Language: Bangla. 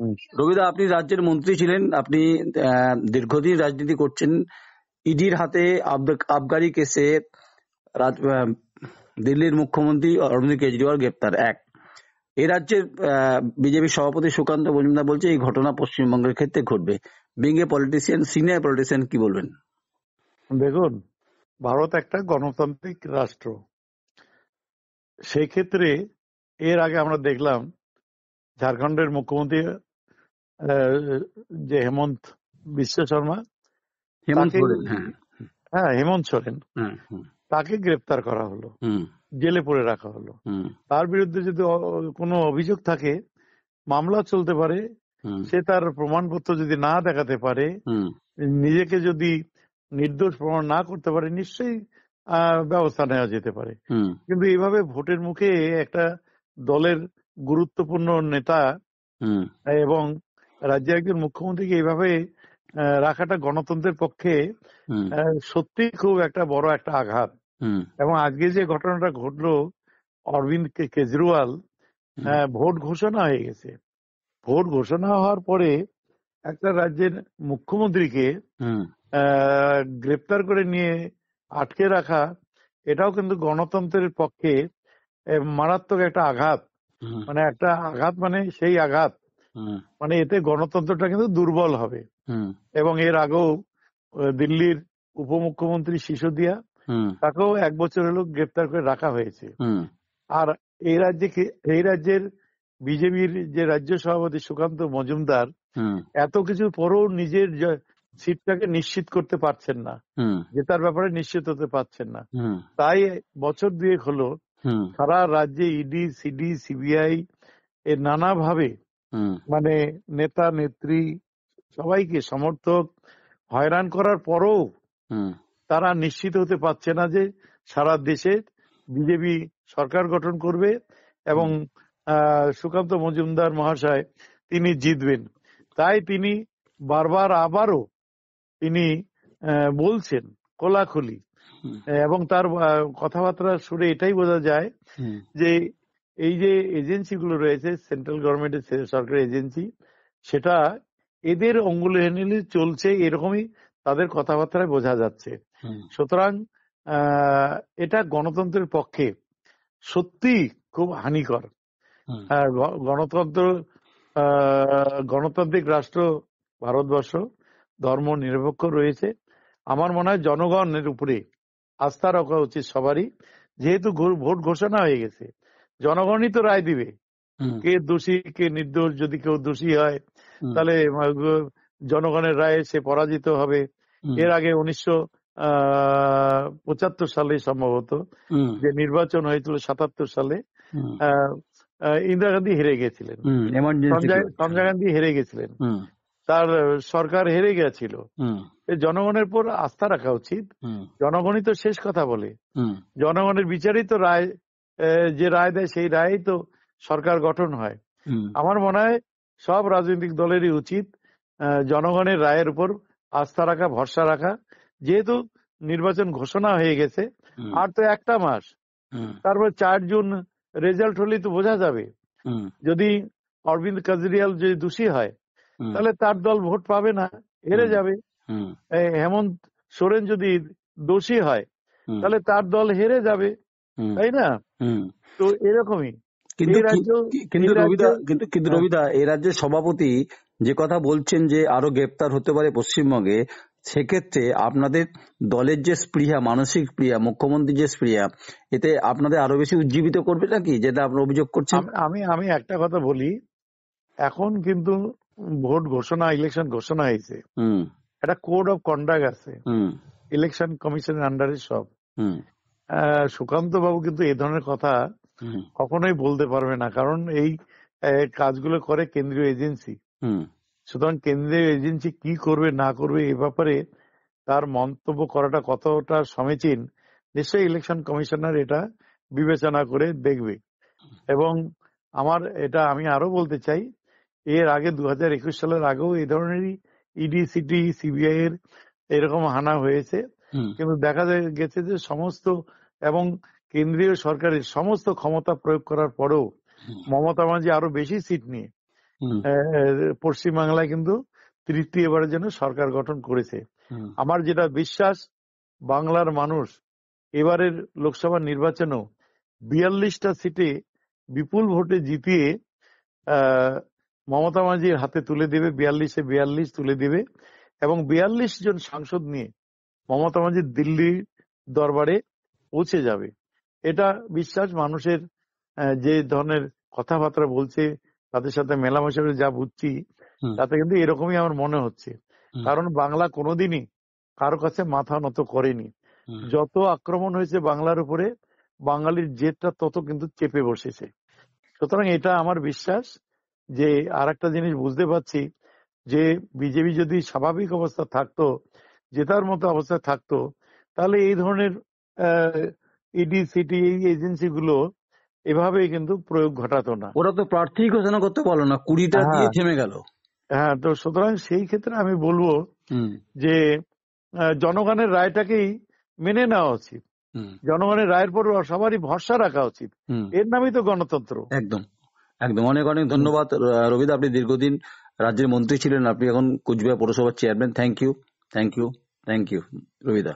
হুম। রবিদা, আপনি রাজ্যের মন্ত্রী ছিলেন, আপনি দীর্ঘদিন রাজনীতি করছেন। ইডির হাতে আবগারি কেসে দিল্লির মুখ্যমন্ত্রী অরবিন্দ কেজরিওয়াল গ্রেপ্তার। এই রাজ্যের বিজেপি সভাপতি সুকান্ত মজুমদার বলছে এই ঘটনা পশ্চিমবঙ্গের ক্ষেত্রে ঘটবে। Being a politician, senior politician, কি বলবেন? দেখুন, ভারত একটা গণতান্ত্রিক রাষ্ট্র। সেই ক্ষেত্রে এর আগে আমরা দেখলাম ঝাড়খণ্ডের মুখ্যমন্ত্রী যে হেমন্ত বিশ্ব শর্মা, হেমন্ত তাকে সোরেন, হ্যাঁ। হেমন্ত সোরেন, হুম, হুম, তাকে গ্রেপ্তার করা হলো, হুম, জেলে পুরে রাখা হলো। হুম, তার বিরুদ্ধে যদি কোনো অভিযোগ থাকে, মামলা চলতে পারে। হুম, সে তার প্রমাণপত্র যদি না দেখাতে পারে, হুম, নিজেকে যদি নির্দোষ প্রমাণ না করতে পারে, নিশ্চয়ই ব্যবস্থা নেওয়া যেতে পারে। হুম, কিন্তু এইভাবে ভোটের মুখে একটা দলের গুরুত্বপূর্ণ নেতা হুম, এবং রাজ্যের একজন মুখ্যমন্ত্রীকে এইভাবে রাখাটা গণতন্ত্রের পক্ষে হুম, সত্যি খুব একটা বড় একটা আঘাত। হুম, এবং আজকে যে ঘটনাটা ঘটলো, অরবিন্দ কেজরিওয়াল, হুম, ভোট ঘোষণা হয়ে গেছে। ভোট ঘোষণা হওয়ার পরে একটা রাজ্যের মুখ্যমন্ত্রীকে হুম, গ্রেপ্তার করে নিয়ে আটকে রাখা, এটাও কিন্তু গণতন্ত্রের পক্ষে মারাত্মক একটা আঘাত। হুম, মানে একটা আঘাত, মানে সেই আঘাত, হুম, মানে এতে গণতন্ত্রটা কিন্তু দুর্বল হবে। হুম, এবং এর আগেও দিল্লির উপমুখ্যমন্ত্রী সিসোদিয়া, হুম, তাকেও 1 বছর হলো গ্রেপ্তার করে রাখা হয়েছে। হুম, আর এই রাজ্যের বিজেপির যে রাজ্য সভাপতি সুকান্ত মজুমদার, হুম, এত কিছু পরেও নিজের সিটটাকে নিশ্চিত করতে পারছেন না, হুম, জেতার ব্যাপারে নিশ্চিত হতে পারছেন না। হুম, তাই বছর দুয়েক হলো হুম, সারা রাজ্যে ইডি, সিডি, সিবিআই এর নানাভাবে, হুম, মানে নেতা নেত্রী সবাইকে, সমর্থক হয়রান করার পরও হুম, তারা নিশ্চিত হতে পারছে না যে সারা দেশে বিজেপি সরকার গঠন করবে এবং সুকান্ত মজুমদার মহাশয় তিনি জিতবেন। তাই তিনি বারবার আবারও তিনি বলছেন খোলাখুলি, হুম, এবং তার কথাবার্তা শুনে এটাই বোঝা যায় হুম, যে এই যে এজেন্সিগুলো রয়েছে, সেন্ট্রাল গভর্নমেন্টের সরকারি এজেন্সি, সেটা এদের অঙ্গুলে হেনেলে চলছে, এরকমই তাদের কথাবার্তায় বোঝা যাচ্ছে। হুম, সুতরাং এটা গণতন্ত্রের পক্ষে সত্যি খুব হানিকর। হুম, গণতন্ত্র, গণতান্ত্রিক রাষ্ট্র ভারতবর্ষ, ধর্ম নিরপেক্ষ রয়েছে। আমার মনে হয় জনগণের উপরে আস্থা রাখা উচিত সবারই। যেহেতু ভোট ঘোষণা হয়ে গেছে, জনগণই তো রায় দিবে হুম, কে দোষী কে নির্দোষ। যদি কেউ দোষী হয়, হুম, তাহলে জনগণের রায়ে সে পরাজিত হবে। হুম, এর আগে 1975 সালে সম্ভবত হুম, যে নির্বাচন হয়েছিল, 77 সালে হুম, আহ, ইন্দিরা গান্ধী হেরে গেছিলেন, হুম, এমার্জেন্সি সঞ্জয় গান্ধী হেরে গেছিলেন, হুম, তার সরকার হেরে গেছিল। হুম, জনগণের উপর আস্থা রাখা উচিত। হুম, জনগণই তো শেষ কথা বলে, হুম, জনগণের বিচারেই তো রায়, যে রায় দেয় সেই রায়েই তো সরকার গঠন হয়। হুম, আমার মনে হয় সব রাজনৈতিক দলেরই উচিত জনগণের রায়ের উপর আস্থা রাখা, ভরসা রাখা। যেহেতু নির্বাচন ঘোষণা হয়ে গেছে, হুম, আর তো একটা মাস, হুম, তারপর 4 জুন রেজাল্ট হলেই তো বোঝা যাবে। হুম, যদি অরবিন্দ কেজরিওয়াল যদি দোষী হয়, হুম, তাহলে তার দল ভোট পাবে না, হেরে হুম, যাবে। হুম, হেমন্ত সোরেন যদি দোষী হয়, হুম, তাহলে তার দল হেরে যাবে, হুম, তাই না? হুম। তো এরকমই কিন্তু এই রাজ্য, কিন্তু এই রাজ্য রবিদা, কিন্তু হ্যাঁ, রবিদা, এই রাজ্যের সভাপতি যে কথা বলছেন যে আরো গ্রেপ্তার হতে পারে পশ্চিমবঙ্গে, সেক্ষেত্রে আপনাদের দলের যে স্পৃহা, মানসিক স্পৃহা, মুখ্যমন্ত্রীর যে স্পৃহা, এতে আপনাদের আরো বেশি উজ্জীবিত করবে নাকি, যেটা আপনারা অভিযোগ করছেন? আমি আমি একটা কথা বলি। এখন কিন্তু ভোট ঘোষণা, ইলেকশন ঘোষণা হয়েছে, হুম, একটা কোড অফ কন্ডাক্ট আছে হুম, ইলেকশন কমিশনের আন্ডারে সব। হুম, সুকান্ত বাবু কিন্তু এই ধরনের কথা হুম, কখনোই বলতে পারবে না, কারণ এই কাজগুলো করে কেন্দ্রীয় এজেন্সি। হুম, সুতরাং কেন্দ্রীয় এজেন্সি কি করবে না করবে এ ব্যাপারে তার মন্তব্য করাটা কতটা সমীচীন, নিশ্চয়ই ইলেকশন কমিশনার এটা বিবেচনা করে দেখবে। এবং আমি আরো বলতে চাই, এর আগে 2021 সালের আগেও এই ধরনেরই ইডি, সিটি, সিবিআই এর এরকম হানা হয়েছে। হুম, কিন্তু দেখা গেছে যে সমস্ত এবং কেন্দ্রীয় সরকারের সমস্ত ক্ষমতা প্রয়োগ করার পরেও মমতা ব্যানার্জি আরো বেশি সিট নিয়ে হুম, পশ্চিমবাংলায় কিন্তু তৃতীয়বারের জন্য সরকার গঠন করেছে। হুম, আমার যেটা বিশ্বাস, বাংলার মানুষ এবারের লোকসভা নির্বাচনেও 42টা সিটে বিপুল ভোটে জিতিয়ে আহ, মমতা ব্যানার্জির হাতে তুলে দেবে, 42-এ 42 তুলে দেবে এবং 42 জন সাংসদ নিয়ে মমতা ব্যানার্জি দিল্লির দরবারে পৌঁছে যাবে। এটা বিশ্বাস মানুষের। যে ধরনের কথাবার্তা বলছে, তাদের সাথে মেলামেশা করে যা বুঝছি, হুম, তাতে কিন্তু এরকমই আমার মনে হচ্ছে। হুম, কারণ বাংলা কোনোদিনই কারো কাছে মাথা নত করেনি। হুম। যত আক্রমণ হয়েছে বাংলার উপরে, বাঙালির জেদটা তত কিন্তু চেপে বসেছে। সুতরাং এটা আমার বিশ্বাস যে আর একটা জিনিস বুঝতে পারছি যে বিজেপি যদি স্বাভাবিক অবস্থা থাকতো, জেতার মতো অবস্থায় থাকতো, তাহলে এই ধরনের ইডি সিটি এই এজেন্সিগুলো এভাবেই কিন্তু প্রয়োগ ঘটাতো না। ওরা তো প্রার্থী ঘোষণা করতে পারলো না, 20টা দিয়ে হ্যাঁ, থেমে গেল। হ্যাঁ, তো সুতরাং সেই ক্ষেত্রে আমি বলবো হুম, যে জনগণের রায়টাকেই মেনে নেওয়া উচিত। হুম, জনগণের রায়ের পর সবারই ভরসা রাখা উচিত। হুম, এর নামই তো গণতন্ত্র। একদম, একদম। অনেক অনেক হুম। ধন্যবাদ রবিদা, আপনি দীর্ঘদিন রাজ্যের মন্ত্রী ছিলেন, আপনি এখন কুচবিহার পৌরসভার chairman. Thank you, thank you, thank you রবিদা।